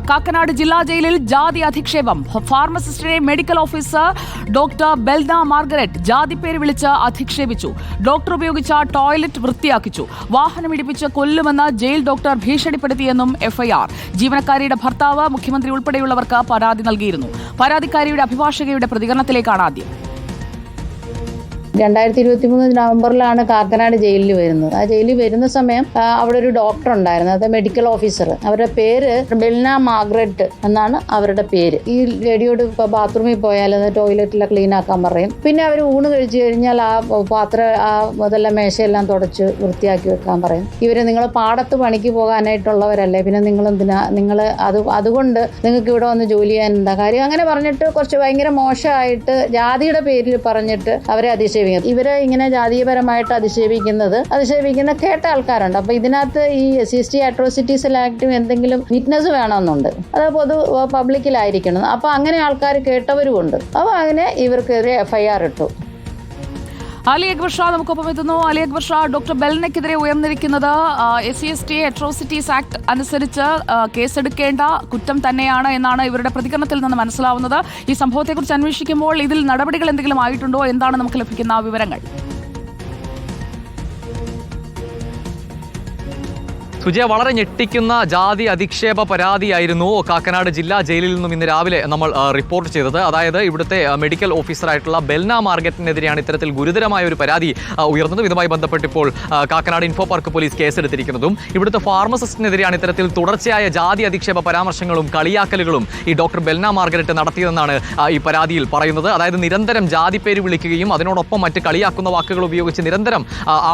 കാക്കനാട് ജില്ലാ ജയിലിൽ ജാതി അധിക്ഷേപം. ഫാർമസിസ്റ്റിനെ മെഡിക്കൽ ഓഫീസർ ഡോക്ടർ ബെൽന മാർഗരറ്റ് ജാതിപ്പേര് വിളിച്ച് അധിക്ഷേപിച്ചു. ഡോക്ടർ ഉപയോഗിച്ച ടോയ്ലറ്റ് വൃത്തിയാക്കിച്ചു. വാഹനം ഇടിപ്പിച്ച് കൊല്ലുമെന്ന് ജയിൽ ഡോക്ടർ ഭീഷണിപ്പെടുത്തിയെന്നും എഫ്ഐആർ. ജീവനക്കാരിയുടെ ഭർത്താവ്, മുഖ്യമന്ത്രി ഉൾപ്പെടെയുള്ളവർക്ക് പരാതി നൽകിയിരുന്നു. പരാതിക്കാരിയുടെ അഭിഭാഷകയുടെ പ്രതികരണത്തിലേക്കാണ് ആദ്യം. 2023 നവംബറിലാണ് കാക്കനാട് ജയിലിൽ വരുന്നത്. ആ ജയിലിൽ വരുന്ന സമയം അവിടെ ഒരു ഡോക്ടർ ഉണ്ടായിരുന്നു, അത് മെഡിക്കൽ ഓഫീസർ. അവരുടെ പേര് ബെൽന മാർഗരറ്റ് എന്നാണ് അവരുടെ പേര്. ഈ ലേഡിയോട് ഇപ്പോൾ ബാത്റൂമിൽ പോയാൽ ടോയ്ലറ്റിലെ ക്ലീൻ ആക്കാൻ പറയും. പിന്നെ അവർ ഊണ് കഴിച്ചു കഴിഞ്ഞാൽ ആ പാത്രം അതെല്ലാം മേശയെല്ലാം തുടച്ച് വൃത്തിയാക്കി വെക്കാൻ പറയും. ഇവര് നിങ്ങൾ പാടത്ത് പണിക്ക് പോകാനായിട്ടുള്ളവരല്ലേ, പിന്നെ നിങ്ങൾ അതുകൊണ്ട് നിങ്ങൾക്ക് ഇവിടെ വന്ന് ജോലി ചെയ്യാൻ എന്താ കാര്യം, അങ്ങനെ പറഞ്ഞിട്ട് കുറച്ച് ഭയങ്കര മോശമായിട്ട് ജാതിയുടെ പേരിൽ പറഞ്ഞിട്ട് അവരെ അധിക്ഷേപിക്കും. ഇവരെ ഇങ്ങനെ ജാതീയപരമായിട്ട് അധിക്ഷേപിക്കുന്ന കേട്ട ആൾക്കാരുണ്ട്. അപ്പൊ ഇതിനകത്ത് ഈ SC അട്രോസിറ്റീസ് ആക്ടും എന്തെങ്കിലും വിറ്റ്നസ് വേണമെന്നുണ്ട്, അത് പബ്ലിക്കിലായിരിക്കണം. അപ്പൊ അങ്ങനെ ആൾക്കാർ കേട്ടവരുമുണ്ട്. അപ്പൊ അങ്ങനെ ഇവർക്കെതിരെ FIR ഇട്ടു. അലി അക്ബർ ഷാ നമുക്കൊപ്പം എത്തുന്നു. അലി അക്ബർ ഷാ, ഡോക്ടർ ബെൽനയ്ക്കെതിരെ ഉയർന്നിരിക്കുന്നത് SC അട്രോസിറ്റീസ് ആക്ട് അനുസരിച്ച് കേസെടുക്കേണ്ട കുറ്റം തന്നെയാണ് എന്നാണ് ഇവരുടെ പ്രതികരണത്തിൽ നിന്ന് മനസ്സിലാവുന്നത്. ഈ സംഭവത്തെക്കുറിച്ച് അന്വേഷിക്കുമ്പോൾ ഇതിൽ നടപടികൾ എന്തെങ്കിലും ആയിട്ടുണ്ടോ? എന്താണ് നമുക്ക് ലഭിക്കുന്ന വിവരങ്ങൾ? സുജയ, വളരെ ഞെട്ടിക്കുന്ന ജാതി അധിക്ഷേപ പരാതിയായിരുന്നു കാക്കനാട് ജില്ലാ ജയിലിൽ നിന്നും ഇന്ന് രാവിലെ നമ്മൾ റിപ്പോർട്ട് ചെയ്തത്. അതായത് ഇവിടുത്തെ മെഡിക്കൽ ഓഫീസറായിട്ടുള്ള ബെൽന മാർഗരറ്റിനെതിരെയാണ് ഇത്തരത്തിൽ ഗുരുതരമായ ഒരു പരാതി ഉയർന്നതും. ഇതുമായി ബന്ധപ്പെട്ട് ഇപ്പോൾ കാക്കനാട് ഇൻഫോ പാർക്ക് പോലീസ് കേസെടുത്തിരിക്കുന്നതും. ഇവിടുത്തെ ഫാർമസിസ്റ്റിനെതിരെയാണ് ഇത്തരത്തിൽ തുടർച്ചയായ ജാതി അധിക്ഷേപ പരാമർശങ്ങളും കളിയാക്കലുകളും ഈ ഡോക്ടർ ബെൽന മാർഗരറ്റ് നടത്തിയതെന്നാണ് ഈ പരാതിയിൽ പറയുന്നത്. അതായത് നിരന്തരം ജാതി പേര് വിളിക്കുകയും അതിനോടൊപ്പം മറ്റ് കളിയാക്കുന്ന വാക്കുകൾ ഉപയോഗിച്ച് നിരന്തരം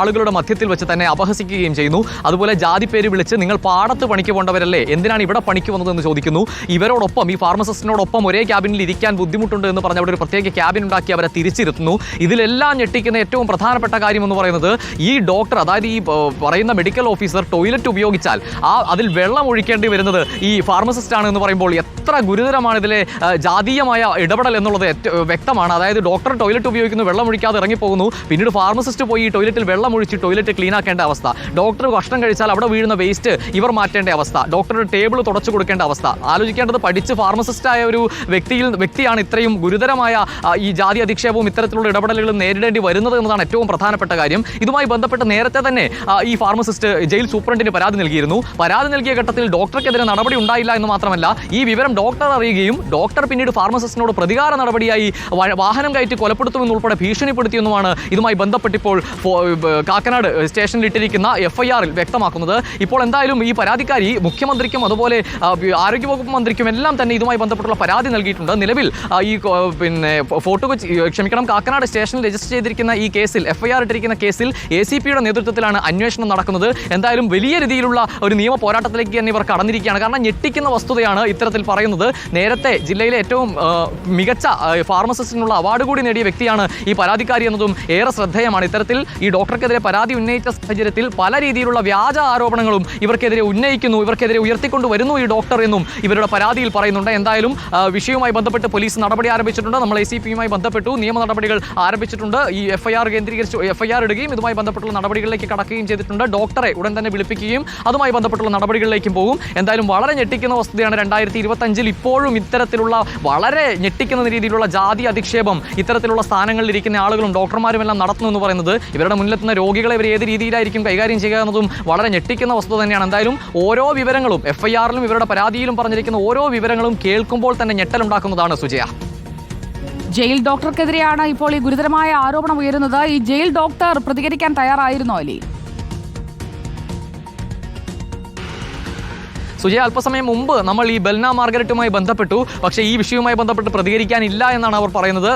ആളുകളുടെ മധ്യത്തിൽ വെച്ച് തന്നെ അപഹസിക്കുകയും ചെയ്യുന്നു. അതുപോലെ ജാതി പേര് വിളിച്ച് നിങ്ങൾ പാടത്ത് പണിക്ക് പോകേണ്ടവരല്ലേ, എന്തിനാണ് ഇവിടെ പണിക്ക് വന്നതെന്ന് ചോദിക്കുന്നു. ഇവരോടൊപ്പം, ഈ ഫാർമസിസ്റ്റിനോടൊപ്പം ഒരേ ക്യാബിനിൽ ഇരിക്കാൻ ബുദ്ധിമുട്ടുണ്ട് എന്ന് പറഞ്ഞ് അവിടെ ഒരു പ്രത്യേക ക്യാബിൻ ഉണ്ടാക്കി അവരെ തിരിച്ചിരുത്തുന്നു. ഇതിലെല്ലാം ഞെട്ടിക്കുന്ന ഏറ്റവും പ്രധാനപ്പെട്ട കാര്യം എന്ന് പറയുന്നത്, ഈ ഡോക്ടർ, അതായത് ഈ പറയുന്ന മെഡിക്കൽ ഓഫീസർ ടോയ്ലറ്റ് ഉപയോഗിച്ചാൽ അതിൽ വെള്ളം ഒഴിക്കേണ്ടി വരുന്നത് ഈ ഫാർമസിസ്റ്റ് ആണ് എന്ന് പറയുമ്പോൾ എത്ര ഗുരുതരമാണ് ഇതിലെ ജാതീയമായ ഇടപെടൽ എന്നുള്ളത് വ്യക്തമാണ്. അതായത് ഡോക്ടർ ടോയ്ലറ്റ് ഉപയോഗിക്കുന്നു, വെള്ളം ഒഴിക്കാതെ ഇറങ്ങിപ്പോകുന്നു. പിന്നീട് ഫാർമസിസ്റ്റ് പോയി ഈ ടോയ്ലറ്റിൽ വെള്ളം ഒഴിച്ച് ടോയ്ലറ്റ് ക്ലീൻ ആക്കേണ്ട അവസ്ഥ. ഡോക്ടർ ഭക്ഷണം കഴിച്ചാൽ അവിടെ വീഴുന്ന വേസ്റ്റ് ഇവർ മാറ്റേണ്ട അവസ്ഥ. ഡോക്ടറുടെ ടേബിൾ തുടച്ചു കൊടുക്കേണ്ട അവസ്ഥ. ആലോചിക്കേണ്ടത്, പഠിച്ച് ഫാർമസിസ്റ്റായ ഒരു വ്യക്തിയാണ് ഇത്രയും ഗുരുതരമായ ഈ ജാതി അധിക്ഷേപവും ഇത്തരത്തിലുള്ള ഇടപെടലുകളും നേരിടേണ്ടി വരുന്നത് എന്നതാണ് ഏറ്റവും പ്രധാനപ്പെട്ട കാര്യം. ഇതുമായി ബന്ധപ്പെട്ട് നേരത്തെ തന്നെ ഈ ഫാർമസിസ്റ്റ് ജയിൽ സൂപ്രണ്ടിന് പരാതി നൽകിയിരുന്നു. പരാതി നൽകിയ ഘട്ടത്തിൽ ഡോക്ടർക്കെതിരെ നടപടി ഉണ്ടായില്ല എന്ന് മാത്രമല്ല, ഈ വിവരം ഡോക്ടർ അറിയുകയും ഡോക്ടർ പിന്നീട് ഫാർമസിസ്റ്റിനോട് പ്രതികാര നടപടിയായി വാഹനം കയറ്റി കൊലപ്പെടുത്തുമെന്നുൾപ്പെടെ ഭീഷണിപ്പെടുത്തിയെന്നുമാണ് ഇതുമായി ബന്ധപ്പെട്ടിപ്പോൾ കാക്കനാട് സ്റ്റേഷനിൽ ഇട്ടിരിക്കുന്ന FIR വ്യക്തമാക്കുന്നത്. ഇപ്പോൾ എന്തായാലും ഈ പരാതിക്കാരി മുഖ്യമന്ത്രിക്കും അതുപോലെ ആരോഗ്യവകുപ്പ് മന്ത്രിക്കും എല്ലാം തന്നെ ഇതുമായി ബന്ധപ്പെട്ടുള്ള പരാതി നൽകിയിട്ടുണ്ട്. നിലവിൽ ഈ കാക്കനാട് സ്റ്റേഷനിൽ രജിസ്റ്റർ ചെയ്തിരിക്കുന്ന ഈ കേസിൽ, FIR ഇട്ടിരിക്കുന്ന കേസിൽ ACPയുടെ നേതൃത്വത്തിലാണ് അന്വേഷണം നടക്കുന്നത്. എന്തായാലും വലിയ രീതിയിലുള്ള ഒരു നിയമ പോരാട്ടത്തിലേക്ക് തന്നെ ഇവർ കടന്നിരിക്കുകയാണ്. കാരണം ഞെട്ടിക്കുന്ന വസ്തുതയാണ് ഇത്തരത്തിൽ പറയുന്നത്. നേരത്തെ ജില്ലയിലെ ഏറ്റവും മികച്ച ഫാർമസിസ്റ്റിനുള്ള അവാർഡ് കൂടി നേടിയ വ്യക്തിയാണ് ഈ പരാതിക്കാരി എന്നതും ഏറെ ശ്രദ്ധേയമാണ്. ഇത്തരത്തിൽ ഈ ഡോക്ടർക്കെതിരെ പരാതി ഉന്നയിച്ച സാഹചര്യത്തിൽ പല രീതിയിലുള്ള വ്യാജ ആരോപണങ്ങളും ഇവർക്കെതിരെ ഉന്നയിക്കുന്നു, ഇവർക്കെതിരെ ഉയർത്തിക്കൊണ്ടു വരുന്നു ഈ ഡോക്ടർ എന്നും ഇവരുടെ പരാതിയിൽ പറയുന്നുണ്ട്. എന്തായാലും വിഷയവുമായി ബന്ധപ്പെട്ട് പോലീസ് നടപടി ആരംഭിച്ചിട്ടുണ്ട്. നമ്മൾ ACPയുമായി ബന്ധപ്പെട്ടു നിയമ നടപടികൾ ആരംഭിച്ചിട്ടുണ്ട്. ഈ FIR കേന്ദ്രീകരിച്ച് FIR ഇടുകയും ഇതുമായി ബന്ധപ്പെട്ടുള്ള നടപടികളിലേക്ക് കടക്കുകയും ചെയ്തിട്ടുണ്ട്. ഡോക്ടറെ ഉടൻ തന്നെ വിളിപ്പിക്കുകയും അതുമായി ബന്ധപ്പെട്ടുള്ള നടപടികളിലേക്കും പോകും. എന്തായാലും വളരെ ഞെട്ടിക്കുന്ന വസ്തുതയാണ് 2025 ഇപ്പോഴും ഇത്തരത്തിലുള്ള വളരെ ഞെട്ടിക്കുന്ന രീതിയിലുള്ള ജാതി അധിക്ഷേപം ഇത്തരത്തിലുള്ള സ്ഥാനങ്ങളിൽ ഇരിക്കുന്ന ആളുകളും ഡോക്ടർമാരും എല്ലാം നടത്തുന്നു എന്ന് പറയുന്നത്. ഇവരുടെ മുന്നിലെത്തുന്ന രോഗികളെ ഇവർ ഏത് രീതിയിലായിരിക്കും കൈകാര്യം ചെയ്യുക എന്നതും വളരെ ഞെട്ടിക്കുന്ന വസ്തുത തന്നെയാണ്. എന്തായാലും ഓരോ വിവരങ്ങളും FIRലും ഇവരുടെ പരാതിയിലും പറഞ്ഞിരിക്കുന്ന ഓരോ വിവരങ്ങളും കേൾക്കുമ്പോൾ തന്നെ ഞെട്ടലുണ്ടാക്കുന്നതാണ് സുജയ. ജയിൽ ഡോക്ടർക്കെതിരെയാണ് ഇപ്പോൾ ഈ ഗുരുതരമായ ആരോപണം ഉയരുന്നത്. ഈ ജയിൽ ഡോക്ടർ പ്രതികരിക്കാൻ തയ്യാറായിരുന്നോ അലി? സുജയ, അല്പസമയം മുമ്പ് നമ്മൾ ഈ ബെൽന മാർഗരറ്റുമായി ബന്ധപ്പെട്ടു. പക്ഷേ ഈ വിഷയവുമായി ബന്ധപ്പെട്ട് പ്രതികരിക്കാനില്ല എന്നാണ് അവർ പറയുന്നത്.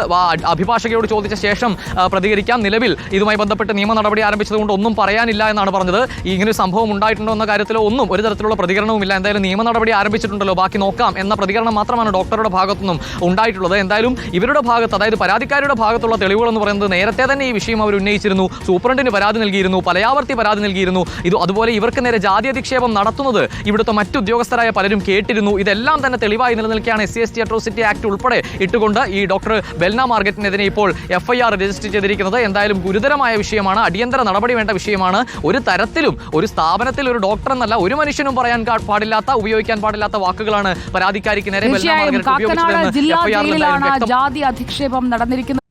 അഭിഭാഷകയോട് ചോദിച്ച ശേഷം പ്രതികരിക്കാം. നിലവിൽ ഇതുമായി ബന്ധപ്പെട്ട് നിയമ നടപടി ആരംഭിച്ചതുകൊണ്ട് ഒന്നും പറയാനില്ല എന്നാണ് പറഞ്ഞത്. ഇങ്ങനെ ഒരു സംഭവം ഉണ്ടായിട്ടുണ്ടോ എന്ന കാര്യത്തിലോ ഒന്നും ഒരു തരത്തിലുള്ള പ്രതികരണവുമില്ല. എന്തായാലും നിയമ നടപടി ആരംഭിച്ചിട്ടുണ്ടല്ലോ, ബാക്കി നോക്കാം എന്ന പ്രതികരണം മാത്രമാണ് ഡോക്ടറുടെ ഭാഗത്തുനിന്നും ഉണ്ടായിട്ടുള്ളത്. എന്തായാലും ഇവരുടെ ഭാഗത്ത്, അതായത് പരാതിക്കാരുടെ ഭാഗത്തുള്ള തെളിവുകൾ എന്ന് പറയുന്നത് നേരത്തെ തന്നെ ഈ വിഷയം അവർ ഉന്നയിച്ചിരുന്നു. സൂപ്രണ്ടിന് പരാതി നൽകിയിരുന്നു, പലയാവർത്തി പരാതി നൽകിയിരുന്നു. അതുപോലെ ഇവർക്ക് നേരെ ജാതി അധിക്ഷേപം നടത്തുന്നത് ഇവിടുത്തെ മറ്റ് മറ്റു ഉദ്യോഗസ്ഥരായ പലരും കേട്ടിരുന്നു. ഇതെല്ലാം തന്നെ തെളിവായി നിലനിൽക്കുകയാണ് SC/ST അട്രോസിറ്റി ആക്ട് ഉൾപ്പെടെ ഇട്ടുകൊണ്ട് ഈ ഡോക്ടർ ബെൽന മാർഗരറ്റിനെതിരെ ഇപ്പോൾ FIR രജിസ്റ്റർ ചെയ്തിരിക്കുന്നത്. എന്തായാലും ഗുരുതരമായ വിഷയമാണ്, അടിയന്തര നടപടി വേണ്ട വിഷയമാണ്. ഒരു തരത്തിലും ഒരു സ്ഥാപനത്തിൽ ഒരു ഡോക്ടർ എന്നല്ല ഒരു മനുഷ്യനും പറയാൻ പാടില്ലാത്ത, ഉപയോഗിക്കാൻ പാടില്ലാത്ത വാക്കുകളാണ് പരാതിക്കാരിക്ക് നേരെ ബെൽന മാർഗരറ്റ് ഉപയോഗിച്ചതെന്ന് ജില്ലാ FIR ജയിലിലാണ് ജാതി അധിക്ഷേപം നടന്നിരിക്കുന്നത്.